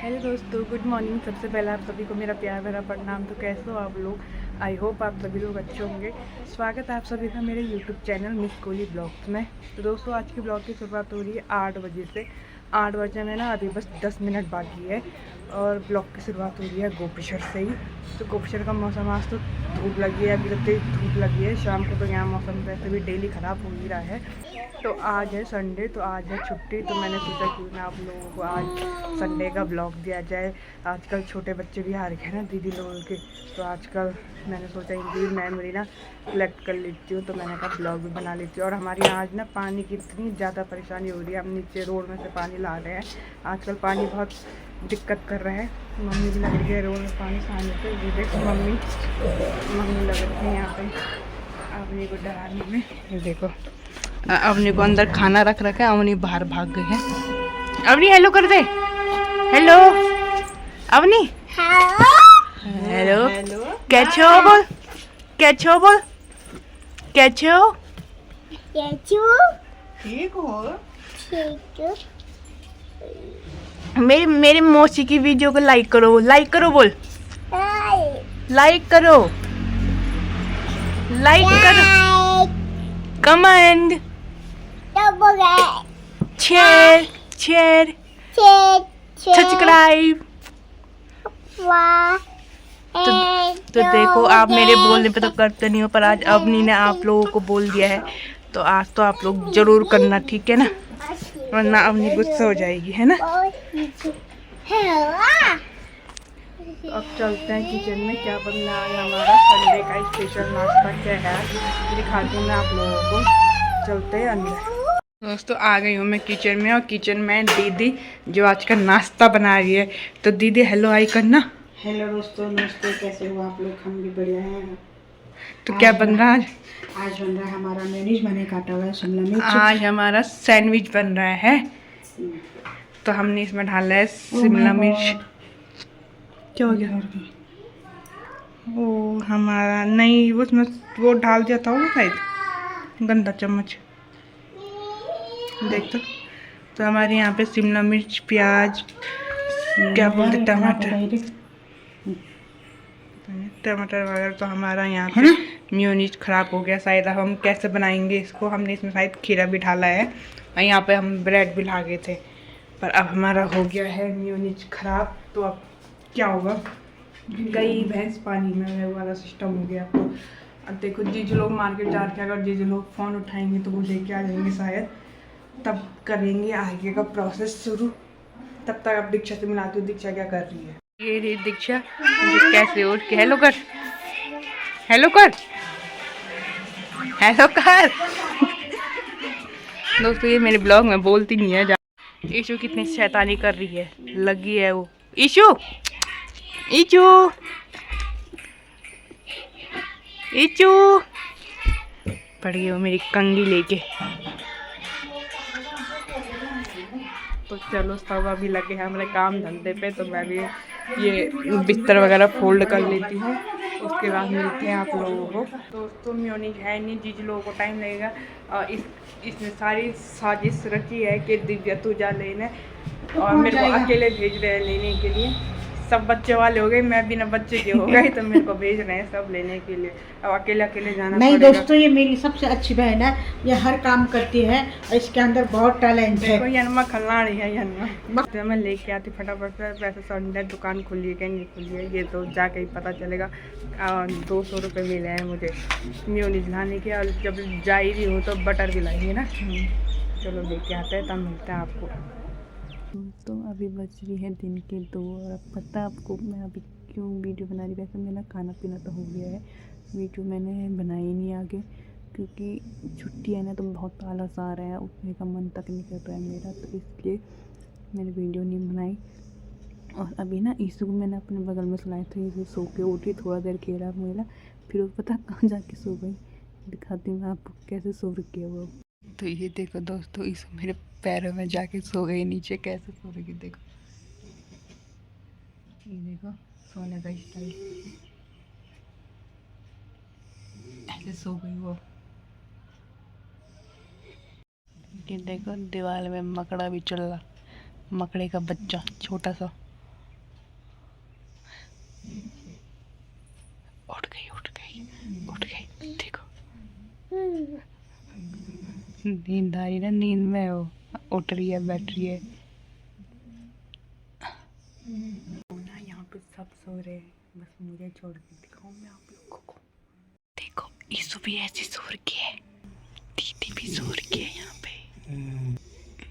Hello दोस्तों, good morning. सबसे पहले आप सभी को मेरा प्यार भरा प्रणाम। तो कैसे हो आप लोग? आई होप आप सभी लोग अच्छे होंगे। स्वागत है आप सभी का मेरे YouTube channel miss Kohli blogs में। तो दोस्तों, आज की ब्लॉग की शुरुआत हो रही है 8 बजे से। 8 बजे में ना अभी बस 10 मिनट बाकी है और ब्लॉग की शुरुआत हो रही है गोपेश्वर से ही। तो गोपेश्वर का मौसम आज तो धूप लगी है, अभी तक तेज धूप लगी है। शाम को तो यहाँ मौसम वैसे भी डेली ख़राब हो ही रहा है। तो आज है संडे, तो आज है छुट्टी। तो मैंने सोचा क्यों ना आप लोगों को आज संडे का ब्लॉग दिया जाए। आजकल छोटे बच्चे भी आ रखे हैं ना दीदी लोगों के, तो आजकल मैंने सोचा इनकी मेमोरी ना कलेक्ट कर लेती हूँ। तो मैंने कहा ब्लॉग भी बना लेती हूँ। और हमारे यहाँ आज ना पानी की इतनी ज़्यादा परेशानी हो रही है, हम नीचे रोड में से पानी ला रहे हैं। आजकल पानी बहुत दिक्कत कर रहा है। मम्मी भी लग रही है रोड में पानी खाने पे। ये देखो मम्मी लग रही है यहाँ पे अवनी को डराने में। ये देखो अवनी को अंदर खाना रख रखा है, अवनी बाहर भाग गई है। अवनी हेलो कर दे। Hello Avani, hello. कैसे हो बोल, कैसे हो बोल, कैसे हो? ठीक हो? मेरी मौसी की वीडियो को लाइक करो, लाइक करो बोल, लाइक करो, लाइक करो, कमेंट, शेयर शेयर, सब्सक्राइब। तो देखो, आप मेरे बोलने पे तो करते नहीं हो, पर आज अवनी ने आप लोगों को बोल दिया है, तो आज तो आप लोग जरूर करना, ठीक है ना? वरना अवनी गुस्सा हो जाएगी, है ना? अब चलते हैं किचन में। क्या बन रहा है हमारा संडे का स्पेशल नाश्ता क्या है दिखाती हूँ मैं आप लोगों को। चलते हैं अंदर। दोस्तों, आ गई हूँ मैं किचन में, और किचन में दीदी जो आज का नाश्ता बना रही है। तो दीदी हेलो आई करना। हेलो दोस्तों, नमस्ते। कैसे हो आप लोग? हम भी बढ़िया हैं। तो क्या बन रहा है आज बन रहा है हमारा मेयोनीज मैंने काटा हुआ है शिमला मिर्च। आज हमारा सैंडविच बन रहा है। तो हमने इसमें डाला है शिमला मिर्च। क्या हो गया? वो हमारा नहीं, उसमें वो डाल दिया था वो शायद, गंदा चम्मच देख। तो हमारे यहाँ पे शिमला मिर्च, प्याज, क्या बोलते, टमाटर वगैरह। तो हमारा यहाँ पे मेयोनीज ख़राब हो गया शायद। अब हम कैसे बनाएंगे इसको? हमने इसमें शायद खीरा भी डाला है, और यहाँ पे हम ब्रेड भी ला गए थे, पर अब हमारा हो गया है मेयोनीज ख़राब। तो अब क्या होगा? गई भैंस पानी में वाला सिस्टम हो गया। तो अब देखो, जीजू लोग मार्केट जा रहे हैं, अगर जीजू लोग फ़ोन उठाएंगे तो वो लेके आ जाएंगे शायद, तब करेंगे आगे का प्रोसेस शुरू। तब तक अब दीक्षा से मिलाती हूँ, दीक्षा क्या कर रही है। ये रही दीक्षा, मुझे कैसे उठ के हेलो कर, हेलो कर, हेलो कर। दोस्तों, ये मेरे ब्लॉग में बोलती नहीं है। ईशु कितनी शैतानी कर रही है, लगी है वो। ईशु, ईशु, ईशु पड़ गई वो मेरी कंगी लेके। तो चलो, सब अभी लगे हैं हमारे काम धंधे पे। तो मैं भी ये बिस्तर वगैरह फोल्ड कर लेती हूँ, उसके बाद मिलते हैं आप लोगों को। दोस्तों, मेयोनीज है नहीं, जीजू लोगों को टाइम लगेगा। और इसमें सारी साजिश रची है कि दिव्या तू जा लेने, और मेरे को अकेले भेज रहे हैं लेने के लिए। सब बच्चे वाले हो गए, मैं बिना बच्चे के हो गई, तो मेरे को भेज रहे हैं सब लेने के लिए। अब अकेले अकेले जाना नहीं पड़ेगा। दोस्तों, ये मेरी सबसे अच्छी बहन है। ये हर काम करती है और इसके अंदर बहुत टैलेंट है। देखो यनमा खिलाड़ी है, यनमा तो मैं लेके आती फटाफट से। वैसे संडे दुकान खुली है कि नहीं खुली है, ये तो जाके ही पता चलेगा। 200 रुपये मिले हैं मुझे मेयोनीज लाने के, और जब जा ही रही हूँ तो बटर भी लाएंगे ना। चलो लेके आते हैं, तब मिलते हैं आपको। तो अभी बज रही है दिन के 2, और अब पता है आपको मैं अभी क्यों वीडियो बना रही। वैसे मेरा खाना पीना तो हो गया है, वीडियो मैंने बनाई नहीं आगे, क्योंकि छुट्टी है ना, तो बहुत आलस आ रहा है, उठने का मन तक नहीं कर रहा है मेरा, तो इसलिए मैंने वीडियो नहीं बनाई। और अभी ना ईशु को मैंने अपने बगल में सुलाया था, ईशु सो के उठी, थोड़ा देर खेला मेला, फिर वो पता कहाँ जाके सो गई। दिखाती हूँ मैं आपको कैसे सो रखी है वो। तो ये देखो दोस्तों, ईशु मेरे पैरों में जाके सो गई, नीचे कैसे सो रही देखो। ये देखो सोने का स्टाइल, ऐसे सो गई वो। ये देखो दीवार में मकड़ा भी चल रहा, मकड़े का बच्चा छोटा सा। नींद आ रही ना, नींद में हो, उठ रही है, बैठ रही है ना। यहाँ पे सब सो रहे हैं, बस मुझे छोड़ के दिखाऊं मैं आप लोगों को। देखो ईसु भी ऐसी सो रखी है, दीदी भी सो रखी है,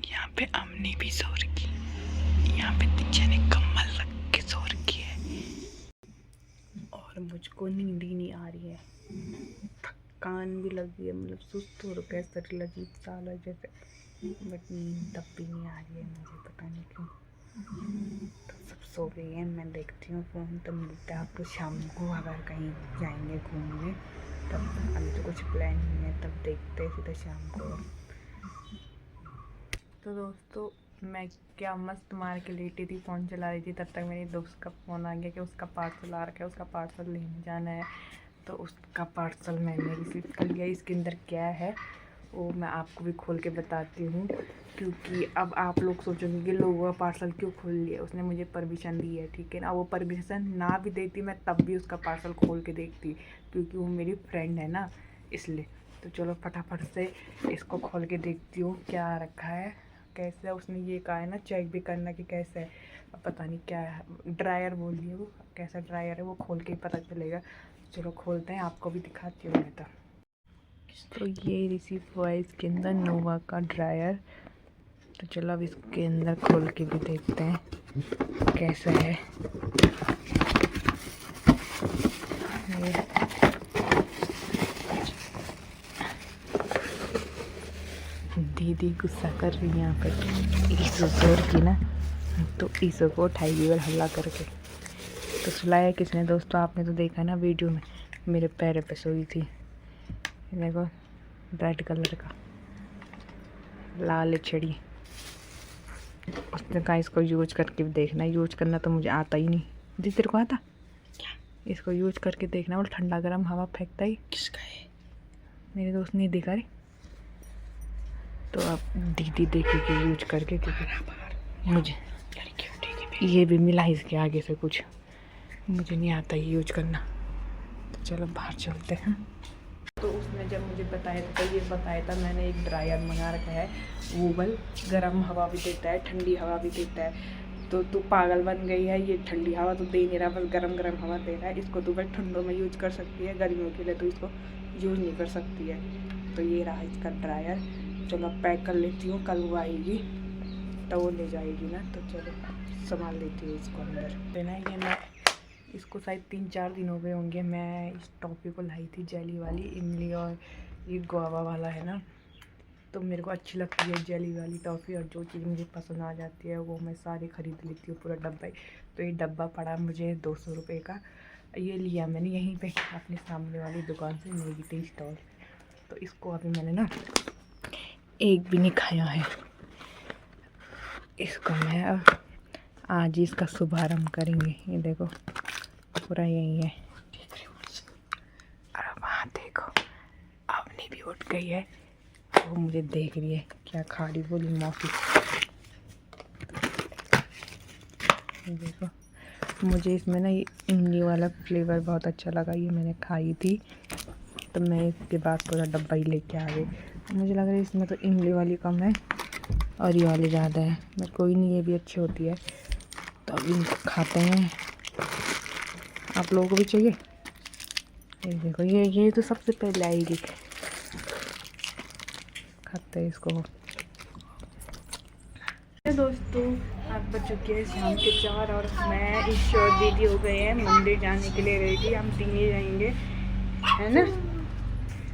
यहाँ पे अम्मी भी सो रखी है, यहाँ पे तीजा ने कम्बल रख के सो रखी है और मुझको नींद ही नहीं आ रही है। थकान भी लगी है, मतलब सुस्त हो रखा है, शरीर अजीब सा है जैसे, बट नींद तब भी नहीं आ रही है मुझे, पता नहीं क्यों। तो सब सो गई हैं, मैं देखती हूँ फ़ोन। तो मिलता है आपको शाम को, अगर कहीं जाएंगे घूमने तब। अभी तो कुछ प्लान नहीं है, तब देखते हैं सीधा शाम को। तो दोस्तों मैं क्या मस्त मार के लेटी थी, फ़ोन चला रही थी, तब तक मेरी दोस्त का फ़ोन आ गया कि उसका पार्सल आ रखा है, उसका पार्सल लेने जाना है। तो उसका पार्सल मैंने रिसीव कर लिया। इसके अंदर क्या है वो मैं आपको भी खोल के बताती हूँ, क्योंकि अब आप लोग सोचोगे कि लोगों का पार्सल क्यों खोल लिया। उसने मुझे परमिशन दी है, ठीक है ना। वो परमिशन ना भी देती मैं तब भी उसका पार्सल खोल के देखती, क्योंकि वो मेरी फ्रेंड है ना, इसलिए। तो चलो फटाफट से इसको खोल के देखती हूँ क्या रखा है, कैसे है। उसने ये कहा है ना चेक भी करना कि कैसे है, अब पता नहीं क्या है। ड्रायर बोल रही है वो, कैसा ड्रायर है वो खोल के ही पता चलेगा। चलो खोलते हैं, आपको भी दिखाती हूँ मैं। तो ये रिसीव हुआ है इसके अंदर नोवा का ड्रायर। तो चलो अब इसके अंदर खोल के भी देखते हैं कैसा है। दीदी गुस्सा कर रही है यहाँ पर ईसो जोर की ना, तो ईसो को उठाएगी और हल्ला करके। तो सुलाया किसने दोस्तों, आपने तो देखा ना वीडियो में, मेरे पैर पे सोई थी। देखो रेड कलर का लाल छड़ी। उसने कहा इसको यूज करके भी देखना। यूज करना तो मुझे आता ही नहीं। दीदी तेरे को आता क्या? इसको यूज करके देखना। वो ठंडा गर्म हवा फेंकता ही। किसका है? मेरे दोस्त ने देखा रे। तो अब दीदी देखेगी यूज करके, क्योंकि मुझे ये भी मिला इसके आगे से कुछ, मुझे नहीं आता ये यूज करना। तो चलो बाहर चलते हैं। तो उसने जब मुझे बताया था तो ये बताया था मैंने एक ड्रायर मंगा रखा है, वूबल, गर्म हवा भी देता है, ठंडी हवा भी देता है। तो तू पागल बन गई है, ये ठंडी हवा तो दे नहीं रहा, बस गर्म गर्म हवा दे रहा है। इसको तू बस ठंडों में यूज कर सकती है, गर्मियों के लिए तो इसको यूज नहीं कर सकती है। तो ये रहा इसका ड्रायर। चलो पैक कर लेती हूँ, कल वो आएगी तो वो ले जाएगी ना। तो चलो संभाल लेती हूँ इसको अंदर है ना। ये मैं इसको शायद 3-4 दिन हो गए होंगे, मैं इस टॉफ़ी को लाई थी, जेली वाली, इमली और ये गुआवा वाला है ना। तो मेरे को अच्छी लगती है जेली वाली टॉफ़ी, और जो चीज़ मुझे पसंद आ जाती है वो मैं सारी ख़रीद लेती हूँ, पूरा डब्बा ही। तो ये डब्बा पड़ा मुझे 200 रुपये का। ये लिया मैंने यहीं पे अपने सामने वाली दुकान से, मेरी टी स्टॉल। तो इसको अभी मैंने ना एक भी नहीं खाया है। इसको मैं अब आज ही इसका शुभारम्भ करेंगे। ये देखो पूरा यही है। अरे वहाँ देखो अवनी भी उठ गई है, वो मुझे देख रही है क्या खा रही, बोली मौसी। देखो मुझे इसमें ना ये इमली वाला फ्लेवर बहुत अच्छा लगा, ये मैंने खाई थी। तो मैं इसके बाद पूरा डब्बा ही लेके आ गई। मुझे लग रहा है इसमें तो इमली वाली कम है और ये वाली ज़्यादा है, बट कोई नहीं, ये भी अच्छी होती है। तो अब इनको खाते हैं। आप लोगों को भी चाहिए? ये देखो ये तो सबसे पहले आएगी। खाते हैं इसको। दोस्तों आप बच चुके हैं शाम के 4 और मैं ईश्वर दीदी हो गए हैं मंदिर जाने के लिए रेडी। हम 3 ही जाएंगे है ना।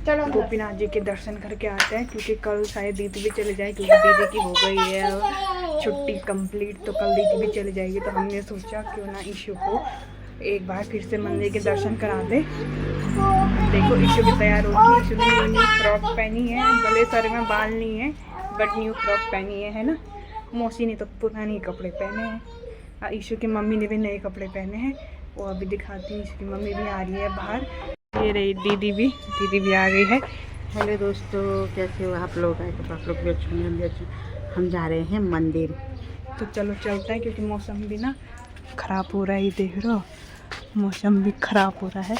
चलो गोपीनाथ जी के दर्शन करके आते हैं, क्योंकि कल शायद दीदी भी चले जाए, क्योंकि दीदी की हो गई है छुट्टी कंप्लीट। तो कल दीदी भी चले जाएगी। तो हमने सोचा क्यों ना ईशु को एक बार फिर से मंदिर के दर्शन करा दे। देखो ईशु भी तैयार होगी। ईशु ने न्यू फ्रॉक पहनी है, भले सर में बाल नहीं है बट न्यू फ्रॉक पहनी है ना। मौसी ने तो पुराने कपड़े पहने हैं। ईशु की मम्मी ने भी नए कपड़े पहने हैं, वो अभी दिखाती हूँ। ईशु की मम्मी भी आ रही है बाहर। ये रही दीदी भी आ गई है। हेलो दोस्तों, कैसे हो आप लोग? आए तो आप लोग भी अच्छे, हम भी अच्छे। हम जा रहे हैं मंदिर। तो चलो चलते हैं, क्योंकि मौसम भी ना ख़राब हो रहा है। ये देख रहे हो मौसम भी ख़राब हो रहा है।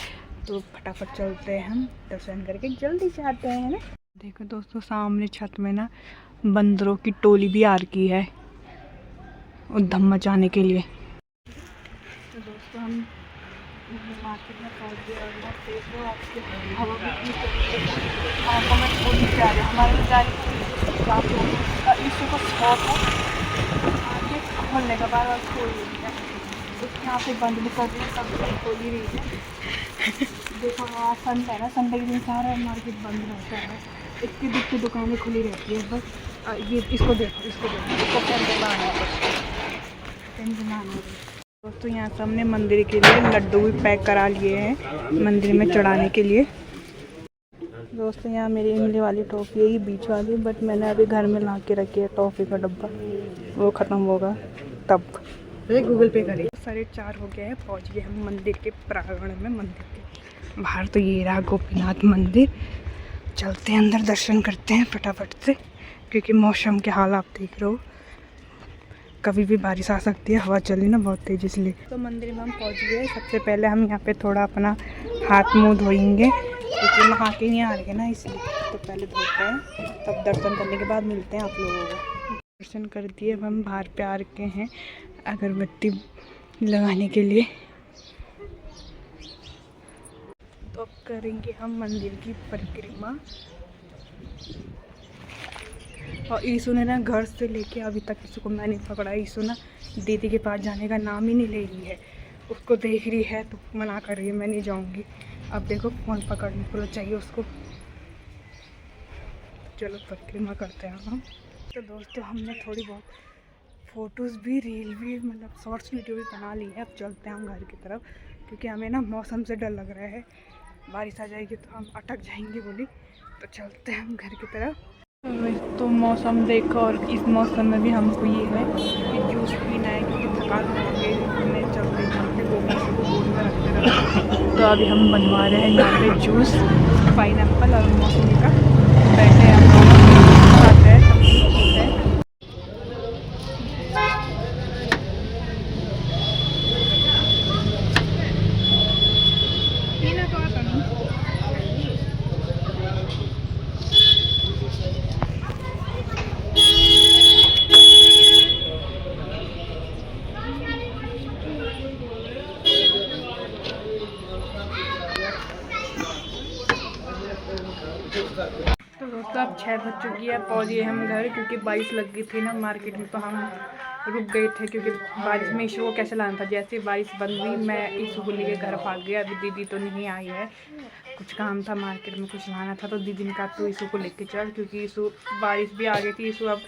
तो फटाफट चलते हैं, हम दर्शन करके जल्दी से आते हैं ना। देखो दोस्तों, सामने छत में ना बंदरों की टोली भी आ रही है उधम मचाने के लिए। तो दोस्तों हम मार्केट में पहुंच गए और मैं देखो आपके हवा भी आंखों में थोड़ी सी आ रही है। हमारे जा रही इशू का शॉप है, आगे खोलने का बार खोल रही है, उसके यहाँ पे बंद भी कर रही है, तब खोल ही रही है। देखो वहाँ संडे है ना, संडे के दिन सारा मार्केट बंद रहता है, इतनी दुखी दुकानें खुली रहती है बस। ये इसको देखो, इसको टेंशन आना। दोस्तों यहाँ सामने मंदिर के लिए लड्डू भी पैक करा लिए हैं मंदिर में चढ़ाने के लिए। दोस्तों यहाँ मेरी इमली वाली टॉफ़ी है, ये बीच वाली, बट मैंने अभी घर में ला के रखी है टॉफ़ी का डब्बा, वो ख़त्म होगा तब गूगल पे करिए। 4:30 हो गया है, पहुँच गए हम मंदिर के प्रांगण में। मंदिर के बाहर तो ये रहा गोपीनाथ मंदिर। चलते हैं अंदर, दर्शन करते हैं फटाफट से, क्योंकि मौसम के हाल आप देख रहे हो, कभी भी बारिश आ सकती है, हवा चली ना बहुत तेज़, इसलिए। तो मंदिर में हम पहुंच गए। सबसे पहले हम यहाँ पे थोड़ा अपना हाथ मुंह धोएंगे, क्योंकि नहा के नहीं आ रहे ना, इसलिए तो पहले धोते हैं, तब दर्शन करने के बाद मिलते हैं आप लोगों को। दर्शन कर दिए, अब हम बाहर पे आ रखे हैं अगरबत्ती लगाने के लिए। तो अब करेंगे हम मंदिर की परिक्रमा। और ईशु ने ना घर से लेके अभी तक ईशु को मैंने पकड़ा। ईशु ना दीदी के पास जाने का नाम ही नहीं ले रही है, उसको देख रही है तो मना कर रही है, मैं नहीं जाऊंगी। अब देखो फ़ोन पकड़ने को चाहिए उसको। चलो परिक्रमा करते हैं हम। तो दोस्तों हमने थोड़ी बहुत फ़ोटोज़ भी, रील भी, मतलब शॉर्ट्स वीडियो भी बना ली है। अब चलते हैं हम घर की तरफ, क्योंकि हमें ना मौसम से डर लग रहा है, बारिश आ जाएगी तो हम अटक जाएंगे बोली। तो चलते हैं हम घर की तरफ। तो मौसम देखो, और इस मौसम में भी हमको ये है कि जूस पीना है, क्योंकि थकान हो गई हमने चलते चलते बोल में रखते। तो अभी हम बनवा रहे हैं यहाँ पे जूस, पाइनएप्पल और मौसमी का। बैठे हम लोग खाते हैं, सब हैं। तो दोस्तों अब 6 बज चुकी है, पहुँच गए हम घर, क्योंकि बारिश लग गई थी ना मार्केट में, तो हम रुक गए थे, क्योंकि बारिश में ईशू को कैसे लाना था। जैसे ही बारिश बंद हुई मैं ईशू को लेके घर भाग गया। अभी दीदी तो नहीं आई है, कुछ काम था मार्केट में, कुछ लाना था, तो दीदी ने कहा तो ईशू को लेके चल, क्योंकि ईशू बारिश भी आ गई थी। ईशू अब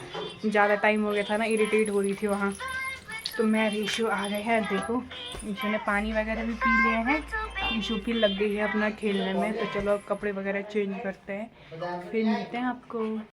ज़्यादा टाइम हो गया था ना, इरिटेट हो रही थी वहाँ, तो मैं ईशू आ गए हैं। देखो ईशू ने पानी वगैरह भी पी लिए हैं, ईशू भी लग गई है अपना खेलने में। तो चलो अब कपड़े वगैरह चेंज करते हैं, फिर मिलते हैं आपको।